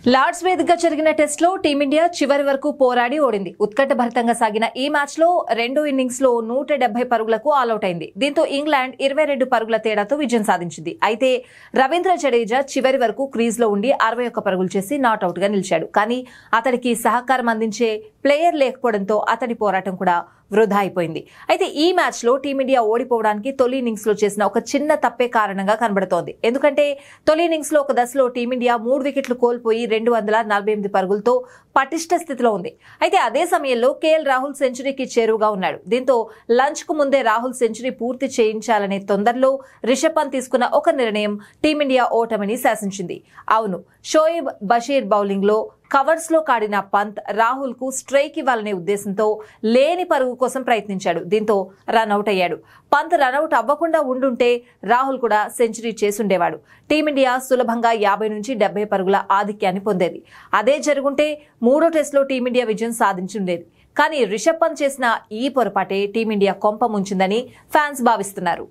Lord's వేదికగా జరిగిన test లో టీమిండియా చివరి వరకు పోరాడి ఓడింది. ఉత్కంఠభరితంగా సాగిన ఈ మ్యాచ్ లో రెండో ఇన్నింగ్స్ లో 170 పరుగులకు ఆలౌట్ అయింది. దీంతో ఇంగ్లాండ్ 22 పరుగుల తేడాతో విజయం సాధించింది. అయితే రవీంద్ర జడేజా చివరి వరకు క్రీజ్ లో ఉండి 61 పరుగులు చేసి నాట్అవుట్ గా నిలిచాడు. కానీ అతడికి సహకారం అందించే ప్లేయర్ లేకపోవడంతో అతడి పోరాటం కూడా వృధా అయిపోయింది. అయితే ఈ మ్యాచ్ లో టీమిండియా ఓడిపోవడానికి తొలి ఇన్నింగ్స్ లో చేసిన ఒక చిన్న తప్పే కారణంగా కనబడుతోంది. ఎందుకంటే తొలి ఇన్నింగ్స్ లో ఒక దశలో టీమిండియా 3 వికెట్లు కోల్పోయి 248 పరుగులతో పటిష్ట స్థితిలో ఉంది. అయితే అదే సమయంలో కేఎల్ రాహుల్ సెంచరీకి చేరువగా ఉన్నాడు. దీంతో లంచ్ కు ముందే రాహుల్ సెంచరీ పూర్తి చేయించాలనే తొందరలో రిషబ్ పంత్ తీసుకున్న ఒక నిర్ణయం టీమిండియా ఓటమిని శాసించింది. అవును, షోయబ్ బషీర్ బౌలింగ్ లో కవర్స్ లో కాడిన పంత్ రాహుల్ కు స్ట్రైక్ ఇవ్వాలనే ఉద్దేశంతో లేని పరుగు కోసం ప్రయత్నించాడు. దీంతో రన్అట్ అయ్యాడు. పంత్ రన్అట్ అవ్వకుండా ఉండుంటే రాహుల్ కూడా సెంచరీ చేసుండేవాడు. టీమిండియా సులభంగా 50 నుంచి 70 పరుగుల ఆధిక్యాన్ని పొందేది. అదే జరుగుంటే మూడో టెస్టులో టీమిండియా విజయం సాధించుండేది. కానీ రిషబ్ పంత్ చేసిన ఈ పొరపాటే టీమిండియా కొంప ముంచిందని ఫ్యాన్స్ భావిస్తున్నారు.